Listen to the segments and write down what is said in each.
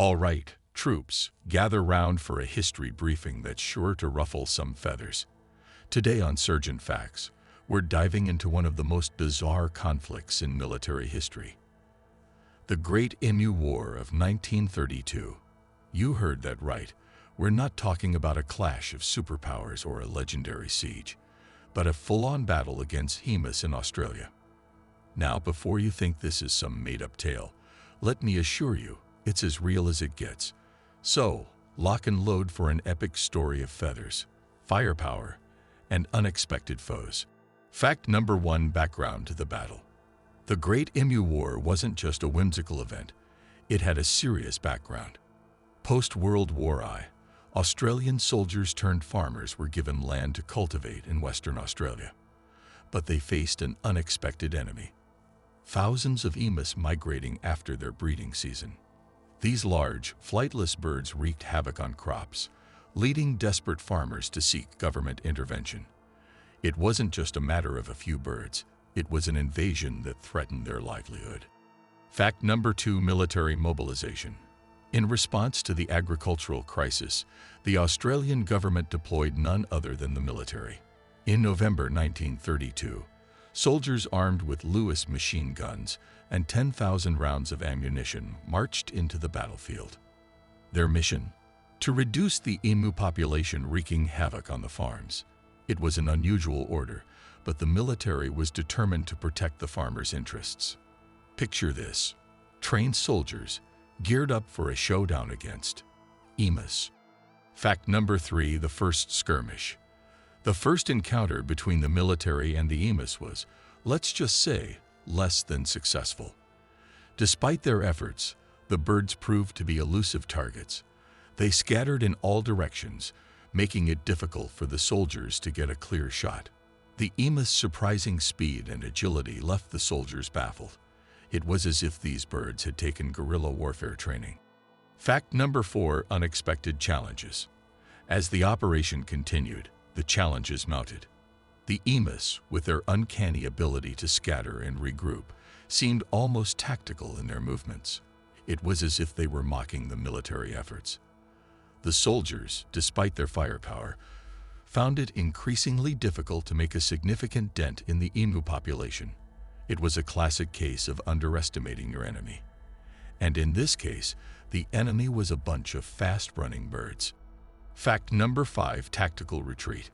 All right, troops, gather round for a history briefing that's sure to ruffle some feathers. Today on Surgeon Facts, we're diving into one of the most bizarre conflicts in military history. The Great Emu War of 1932. You heard that right. We're not talking about a clash of superpowers or a legendary siege, but a full-on battle against emus in Australia. Now, before you think this is some made-up tale, let me assure you, it's as real as it gets. So, lock and load for an epic story of feathers, firepower, and unexpected foes. Fact number 1: background to the battle. The Great Emu War wasn't just a whimsical event. It had a serious background. Post-World War I, Australian soldiers turned farmers were given land to cultivate in Western Australia. But they faced an unexpected enemy. Thousands of emus migrating after their breeding season. These large, flightless birds wreaked havoc on crops, leading desperate farmers to seek government intervention. It wasn't just a matter of a few birds, it was an invasion that threatened their livelihood. Fact number 2: military mobilization. In response to the agricultural crisis, the Australian government deployed none other than the military. In November 1932, soldiers armed with Lewis machine guns and 10,000 rounds of ammunition marched into the battlefield. Their mission? To reduce the emu population wreaking havoc on the farms. It was an unusual order, but the military was determined to protect the farmers' interests. Picture this: trained soldiers geared up for a showdown against emus. Fact number 3: the First Skirmish. The first encounter between the military and the emus was, let's just say, less than successful. Despite their efforts, the birds proved to be elusive targets. They scattered in all directions, making it difficult for the soldiers to get a clear shot. The emus' surprising speed and agility left the soldiers baffled. It was as if these birds had taken guerrilla warfare training. Fact number 4: unexpected challenges. As the operation continued, the challenges mounted. The emus, with their uncanny ability to scatter and regroup, seemed almost tactical in their movements. It was as if they were mocking the military efforts. The soldiers, despite their firepower, found it increasingly difficult to make a significant dent in the emu population. It was a classic case of underestimating your enemy. And in this case, the enemy was a bunch of fast-running birds. Fact number 5: tactical retreat.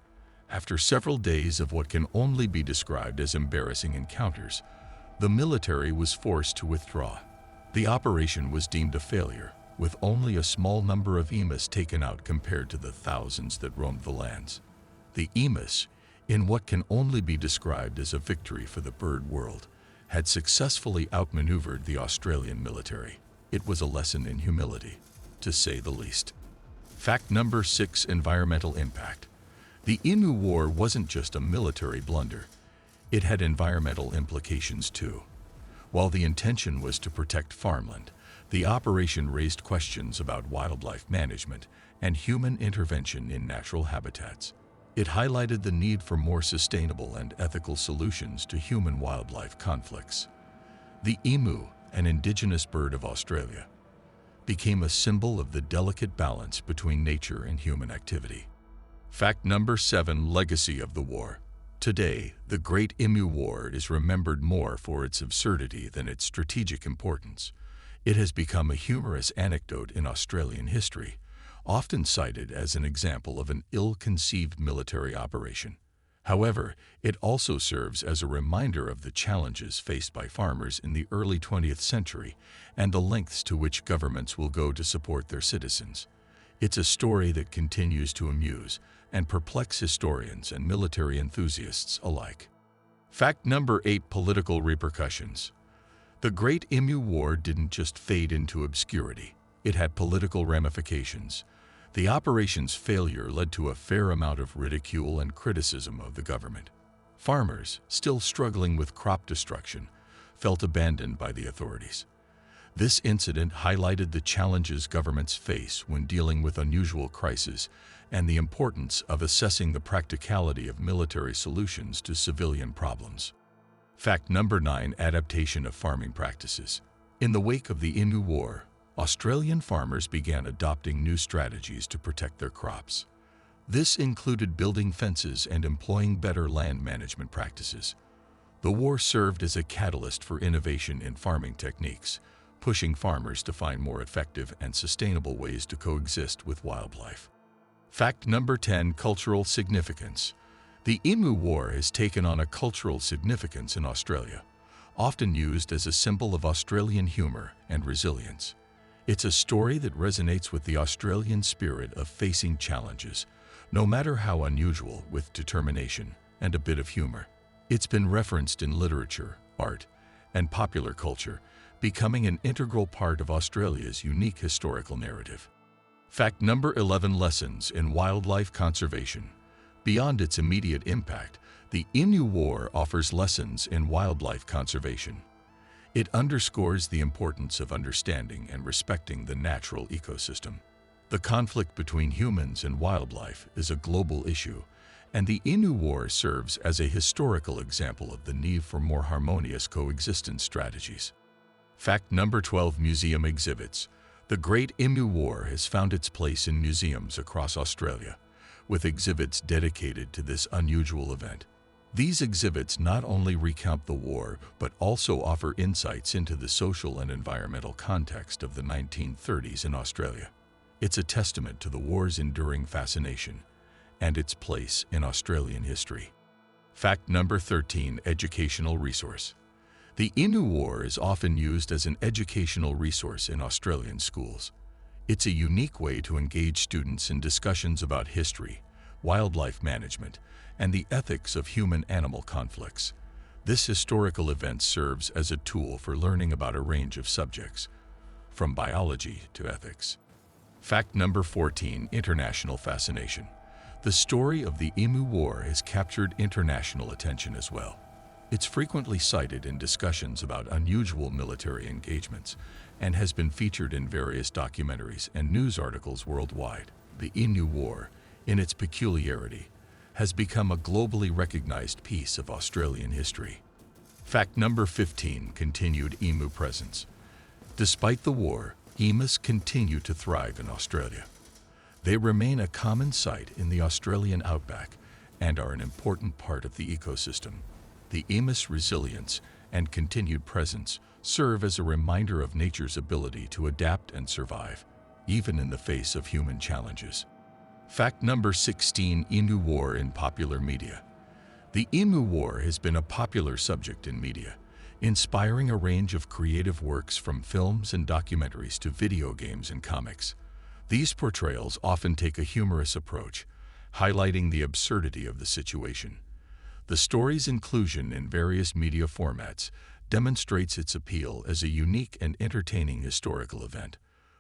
After several days of what can only be described as embarrassing encounters, the military was forced to withdraw. The operation was deemed a failure, with only a small number of emus taken out compared to the thousands that roamed the lands. The emus, in what can only be described as a victory for the bird world, had successfully outmaneuvered the Australian military. It was a lesson in humility, to say the least. Fact number 6: environmental impact. The Emu War wasn't just a military blunder. It had environmental implications too. While the intention was to protect farmland, the operation raised questions about wildlife management and human intervention in natural habitats. It highlighted the need for more sustainable and ethical solutions to human-wildlife conflicts. The emu, an indigenous bird of Australia, became a symbol of the delicate balance between nature and human activity. Fact number 7: legacy of the war. Today, the Great Emu War is remembered more for its absurdity than its strategic importance. It has become a humorous anecdote in Australian history, often cited as an example of an ill-conceived military operation. However, it also serves as a reminder of the challenges faced by farmers in the early 20th century and the lengths to which governments will go to support their citizens. It's a story that continues to amuse and perplex historians and military enthusiasts alike. Fact number 8: political repercussions. The Great Emu War didn't just fade into obscurity. It had political ramifications. The operation's failure led to a fair amount of ridicule and criticism of the government. Farmers, still struggling with crop destruction, felt abandoned by the authorities. This incident highlighted the challenges governments face when dealing with unusual crises and the importance of assessing the practicality of military solutions to civilian problems. Fact number 9: adaptation of farming practices. In the wake of the Emu War, Australian farmers began adopting new strategies to protect their crops. This included building fences and employing better land management practices. The war served as a catalyst for innovation in farming techniques, pushing farmers to find more effective and sustainable ways to coexist with wildlife. Fact number 10. Cultural significance. The Emu War has taken on a cultural significance in Australia, often used as a symbol of Australian humor and resilience. It's a story that resonates with the Australian spirit of facing challenges, no matter how unusual, with determination and a bit of humor. It's been referenced in literature, art, and popular culture, becoming an integral part of Australia's unique historical narrative. Fact number 11. Lessons in wildlife conservation. Beyond its immediate impact, the Emu War offers lessons in wildlife conservation. It underscores the importance of understanding and respecting the natural ecosystem. The conflict between humans and wildlife is a global issue, and the Emu War serves as a historical example of the need for more harmonious coexistence strategies. Fact number 12. Museum exhibits. The Great Emu War has found its place in museums across Australia, with exhibits dedicated to this unusual event. These exhibits not only recount the war, but also offer insights into the social and environmental context of the 1930s in Australia. It's a testament to the war's enduring fascination and its place in Australian history. Fact number 13. Educational resource. The Emu War is often used as an educational resource in Australian schools. It's a unique way to engage students in discussions about history, wildlife management, and the ethics of human-animal conflicts. This historical event serves as a tool for learning about a range of subjects, from biology to ethics. Fact number 14. International fascination. The story of the Emu War has captured international attention as well. It's frequently cited in discussions about unusual military engagements and has been featured in various documentaries and news articles worldwide. The Emu War, in its peculiarity, has become a globally recognized piece of Australian history. Fact number 15. Continued emu presence. Despite the war, emus continue to thrive in Australia. They remain a common sight in the Australian outback and are an important part of the ecosystem. The emus' resilience and continued presence serve as a reminder of nature's ability to adapt and survive, even in the face of human challenges. Fact number 16. Emu War in popular media. The Emu War has been a popular subject in media, inspiring a range of creative works from films and documentaries to video games and comics. These portrayals often take a humorous approach, highlighting the absurdity of the situation. The story's inclusion in various media formats demonstrates its appeal as a unique and entertaining historical event,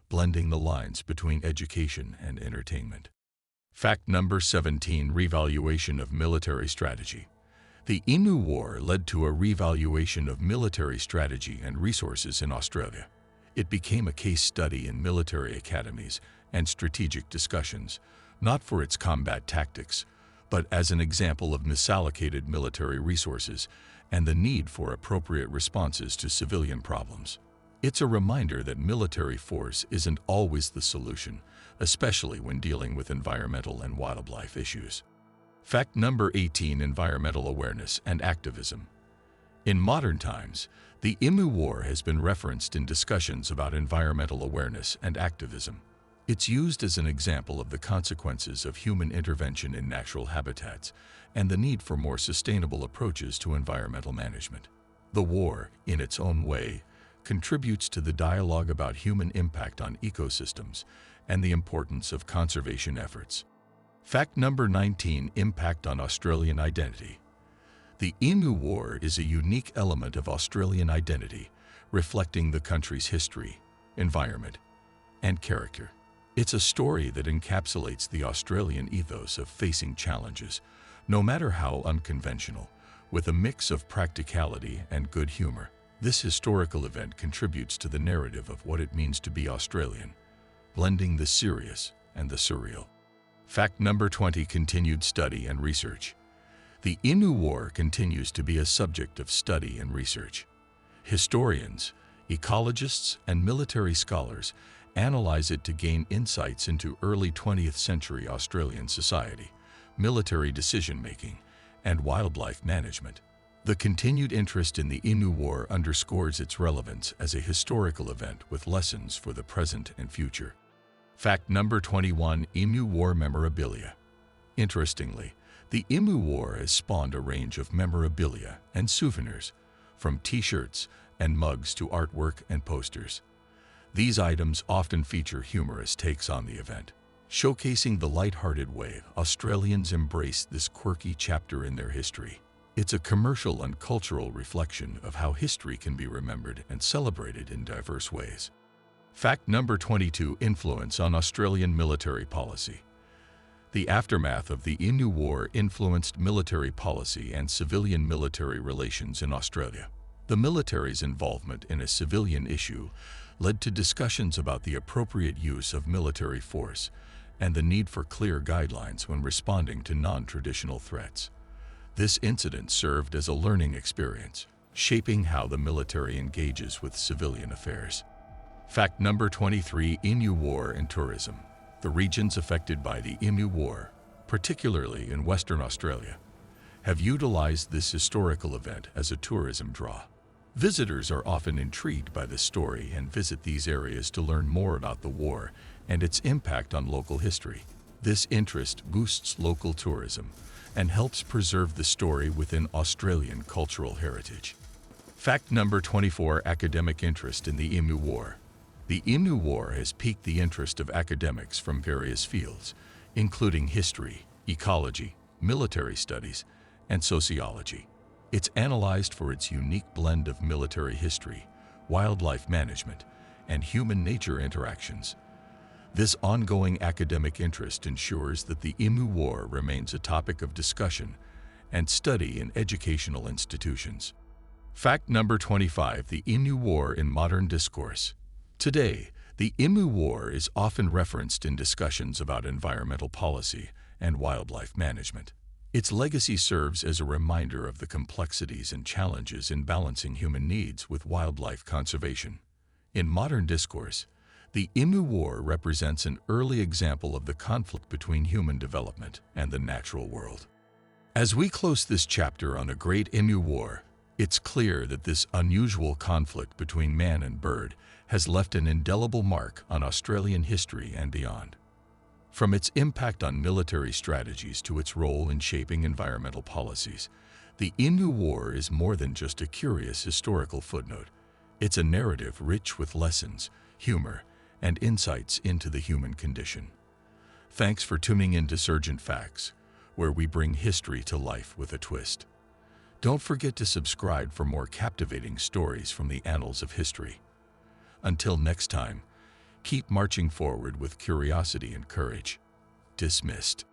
blending the lines between education and entertainment. Fact number 17. Revaluation of military strategy. The Emu War led to a revaluation of military strategy and resources in Australia. It became a case study in military academies and strategic discussions, not for its combat tactics, but as an example of misallocated military resources and the need for appropriate responses to civilian problems. It's a reminder that military force isn't always the solution, especially when dealing with environmental and wildlife issues. Fact number 18. Environmental awareness and activism. In modern times, the Emu War has been referenced in discussions about environmental awareness and activism. It's used as an example of the consequences of human intervention in natural habitats and the need for more sustainable approaches to environmental management. The war, in its own way, contributes to the dialogue about human impact on ecosystems and the importance of conservation efforts. Fact number 19. Impact on Australian identity. The Emu War is a unique element of Australian identity, reflecting the country's history, environment, and character. It's a story that encapsulates the Australian ethos of facing challenges, no matter how unconventional, with a mix of practicality and good humor. This historical event contributes to the narrative of what it means to be Australian, blending the serious and the surreal. Fact number 20. Continued study and research. The Emu War continues to be a subject of study and research. Historians, Ecologists and military scholars analyze it to gain insights into early 20th century Australian society, military decision-making, and wildlife management. The continued interest in the Emu War underscores its relevance as a historical event with lessons for the present and future. Fact number 21: Emu War memorabilia. Interestingly, the Emu War has spawned a range of memorabilia and souvenirs, from t-shirts and mugs to artwork and posters. These items often feature humorous takes on the event, showcasing the light-hearted way Australians embrace this quirky chapter in their history. It's a commercial and cultural reflection of how history can be remembered and celebrated in diverse ways. Fact number 22: Influence on Australian military policy. The aftermath of the Emu War influenced military policy and civilian-military relations in Australia. The military's involvement in a civilian issue led to discussions about the appropriate use of military force and the need for clear guidelines when responding to non-traditional threats. This incident served as a learning experience, shaping how the military engages with civilian affairs. Fact number 23: Emu War and tourism. The regions affected by the Emu War, particularly in Western Australia, have utilized this historical event as a tourism draw. Visitors are often intrigued by the story and visit these areas to learn more about the war and its impact on local history. This interest boosts local tourism and helps preserve the story within Australian cultural heritage. Fact number 24: Academic interest in the Emu War. The Emu War has piqued the interest of academics from various fields, including history, ecology, military studies, and sociology. It's analyzed for its unique blend of military history, wildlife management, and human-nature interactions. This ongoing academic interest ensures that the Emu War remains a topic of discussion and study in educational institutions. Fact number 25: The Emu War in modern discourse. Today, the Emu War is often referenced in discussions about environmental policy and wildlife management. Its legacy serves as a reminder of the complexities and challenges in balancing human needs with wildlife conservation. In modern discourse, the Emu War represents an early example of the conflict between human development and the natural world. As we close this chapter on a great Emu War, it's clear that this unusual conflict between man and bird has left an indelible mark on Australian history and beyond. From its impact on military strategies to its role in shaping environmental policies, the Emu War is more than just a curious historical footnote. It's a narrative rich with lessons, humor, and insights into the human condition. Thanks for tuning in to Surgent Facts, where we bring history to life with a twist. Don't forget to subscribe for more captivating stories from the annals of history. Until next time, keep marching forward with curiosity and courage. Dismissed.